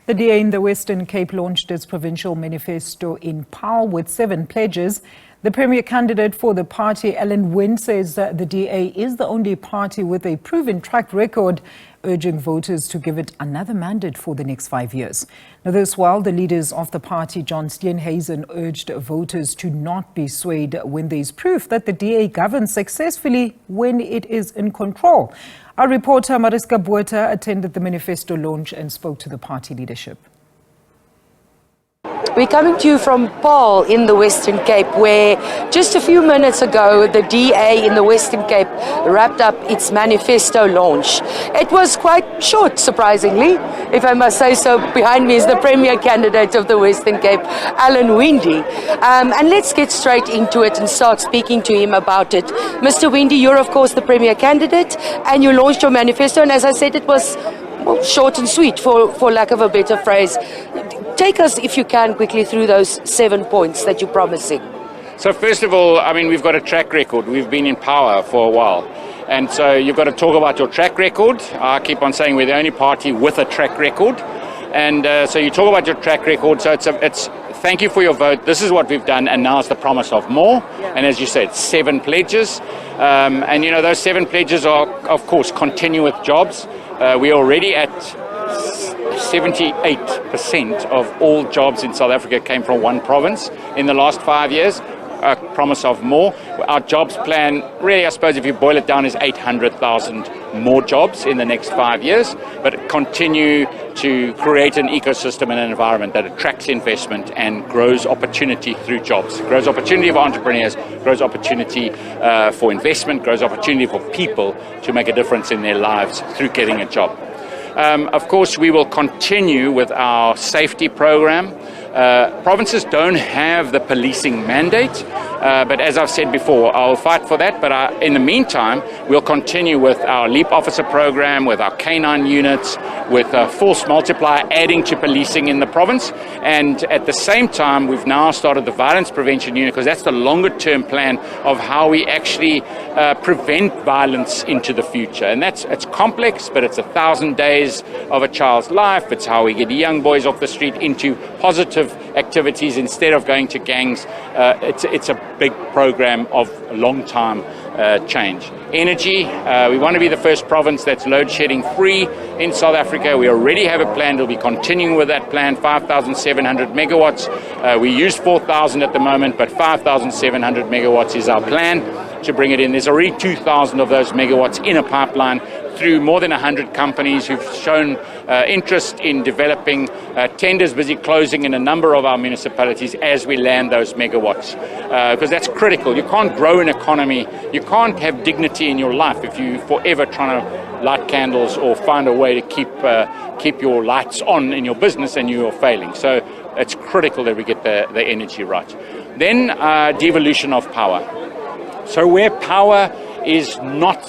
The DA in the Western Cape launched its provincial manifesto in Paarl with 7 pledges. The premier candidate for the party, Alan Winde, says that the DA is the only party with a proven track record, urging voters to give it another mandate for the next 5 years. Now, this while the leaders of the party, Steenhuisen, urged voters to not be swayed when there is proof that the DA governs successfully when it is in control. Our reporter Mariska Botha attended the manifesto launch and spoke to the party leadership. We're coming to you from Paarl in the Western Cape, where just a few minutes ago the DA in the Western Cape wrapped up its manifesto launch. It was quite short, surprisingly, if I must say so. Behind me is the premier candidate of the Western Cape, Alan Winde. And let's get straight into it and start speaking to him about it. Mr. Winde, you're of course the premier candidate, and you launched your manifesto, and as I said, it was short and sweet, for lack of a better phrase. Take us, if you can, quickly through those 7 points that you're promising. So first of all, we've got a track record. We've been in power for a while. And so you've got to talk about your track record. I keep on saying we're the only party with a track record. And so you talk about your track record. So it's thank you for your vote. This is what we've done. And now it's the promise of more. Yeah. And as you said, 7 pledges. And you know, those 7 pledges are, of course, continue with jobs. We're already at 78% of all jobs in South Africa came from one province in the last 5 years. A promise of more. Our jobs plan, really, I suppose, if you boil it down, is 800,000 more jobs in the next 5 years, but continue to create an ecosystem and an environment that attracts investment and grows opportunity through jobs, grows opportunity for entrepreneurs, grows opportunity for investment, grows opportunity for people to make a difference in their lives through getting a job. Of course, we will continue with our safety program. Provinces don't have the policing mandate, but as I've said before, I'll fight for that. But in the meantime, we'll continue with our LEAP officer program, with our K9 units, with force multiplier adding to policing in the province. And at the same time, we've now started the violence prevention unit, because that's the longer term plan of how we actually prevent violence into the future. And it's complex, but it's 1,000 days of a child's life. It's how we get young boys off the street into positive activities instead of going to gangs. It's a big program of long time change. Energy, we want to be the first province that's load shedding free in South Africa. We already have a plan. We'll be continuing with that plan, 5,700 megawatts. We use 4,000 at the moment, but 5,700 megawatts is our plan to bring it in. There's already 2,000 of those megawatts in a pipeline through more than 100 companies who've shown interest in developing tenders, busy closing in a number of our municipalities as we land those megawatts. Because that's critical. You can't grow an economy, you can't have dignity in your life if you forever trying to light candles or find a way to keep your lights on in your business and you are failing. So it's critical that we get the energy right. Then devolution of power. So where power is not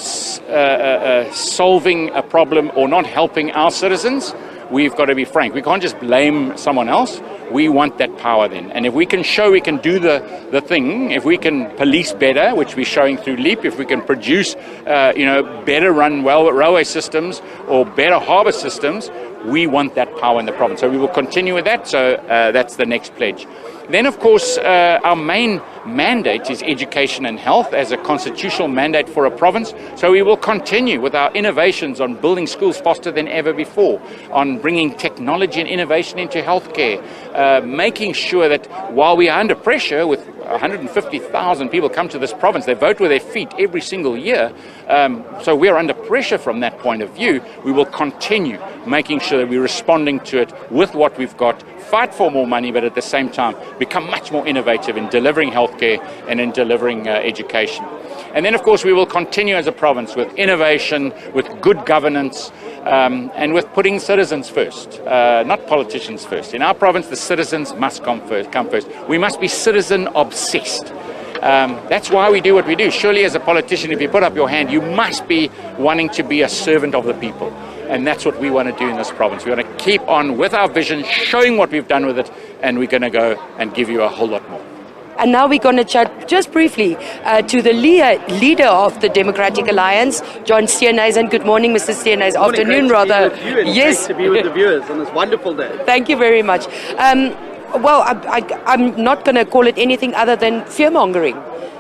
solving a problem or not helping our citizens, we've got to be frank. We can't just blame someone else. We want that power then. And if we can show we can do the thing, if we can police better, which we're showing through LEAP, if we can produce better run railway systems or better harbour systems, we want that power in the province. So we will continue with that. So that's the next pledge. Then, of course, our main mandate is education and health as a constitutional mandate for a province. So we will continue with our innovations on building schools faster than ever before, on bringing technology and innovation into healthcare, making sure that while we are under pressure with 150,000 people come to this province, they vote with their feet every single year. So we're under pressure from that point of view. We will continue making sure that we're responding to it with what we've got, fight for more money, but at the same time become much more innovative in delivering healthcare and in delivering education. And then, of course, we will continue as a province with innovation, with good governance, and with putting citizens first, not politicians first. In our province, the citizens must come first. We must be citizen obsessed. That's why we do what we do. Surely as a politician, if you put up your hand, you must be wanting to be a servant of the people. And that's what we want to do in this province. We want to keep on with our vision, showing what we've done with it, and we're going to go and give you a whole lot more. And now we're going to chat just briefly to the leader of the Democratic Alliance, John Steenhuisen. Good morning, Mr. Steenhuisen. Afternoon, rather. Yes. Great to be with the viewers on this wonderful day. Thank you very much. Well, I'm not going to call it anything other than fear-mongering.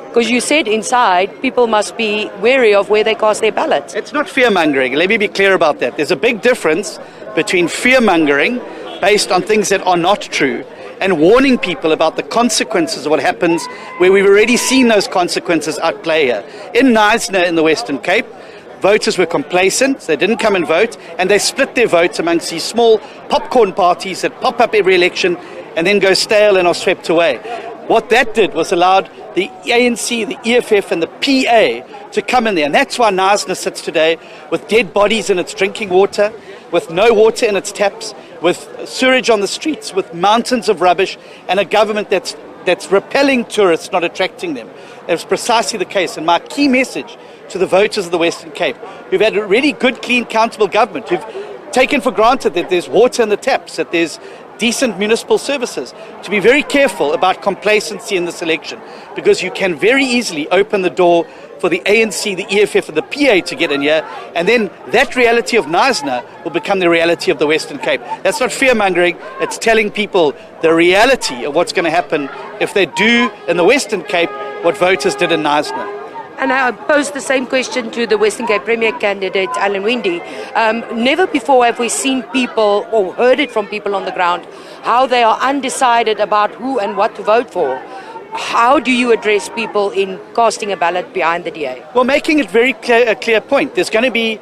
Because you said inside, people must be wary of where they cast their ballots. It's not fear-mongering. Let me be clear about that. There's a big difference between fear-mongering based on things that are not true and warning people about the consequences of what happens where we've already seen those consequences at play here. In Knysna in the Western Cape, voters were complacent, they didn't come and vote, and they split their votes amongst these small popcorn parties that pop up every election and then go stale and are swept away. What that did was allowed the ANC, the EFF and the PA to come in there. And that's why Knysna sits today with dead bodies in its drinking water, with no water in its taps, with sewage on the streets, with mountains of rubbish, and a government that's repelling tourists, not attracting them. That's precisely the case. And my key message to the voters of the Western Cape, who've had a really good, clean, accountable government, who've taken for granted that there's water in the taps, that there's decent municipal services, to be very careful about complacency in this election, because you can very easily open the door for the ANC, the EFF and the PA to get in here, and then that reality of Knysna will become the reality of the Western Cape. That's not fear-mongering, it's telling people the reality of what's going to happen if they do in the Western Cape what voters did in Knysna. And I posed the same question to the Western Cape Premier candidate, Alan Winde. Never before have we seen people, or heard it from people on the ground, how they are undecided about who and what to vote for. How do you address people in casting a ballot behind the DA? Well, making it very a clear point. There's going to be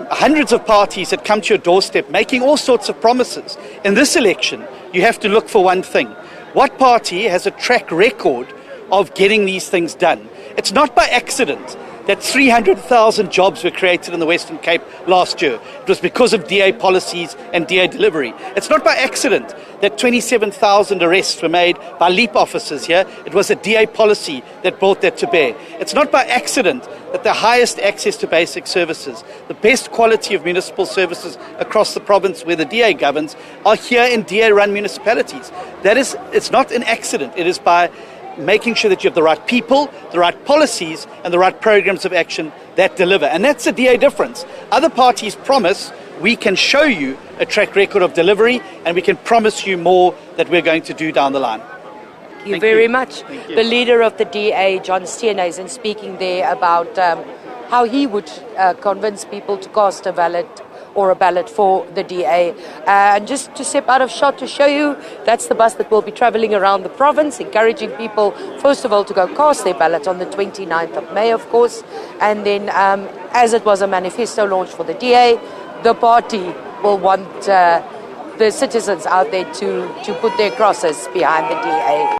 hundreds of parties that come to your doorstep making all sorts of promises. In this election, you have to look for one thing. What party has a track record of getting these things done? It's not by accident that 300,000 jobs were created in the Western Cape last year. It was because of DA policies and DA delivery. It's not by accident that 27,000 arrests were made by LEAP officers here. It was a DA policy that brought that to bear. It's not by accident that the highest access to basic services, the best quality of municipal services across the province where the DA governs, are here in DA-run municipalities. It's not an accident. It is by making sure that you have the right people, the right policies, and the right programs of action that deliver. And that's the DA difference. Other parties promise we can show you a track record of delivery, and we can promise you more that we're going to do down the line. Thank you very much. The leader of the DA, John Steenhuisen, speaking there about how he would convince people to cast a ballot for the DA. And just to step out of shot to show you, that's the bus that will be travelling around the province, encouraging people, first of all, to go cast their ballot on the 29th of May, of course. And then, as it was a manifesto launch for the DA, the party will want the citizens out there to put their crosses behind the DA.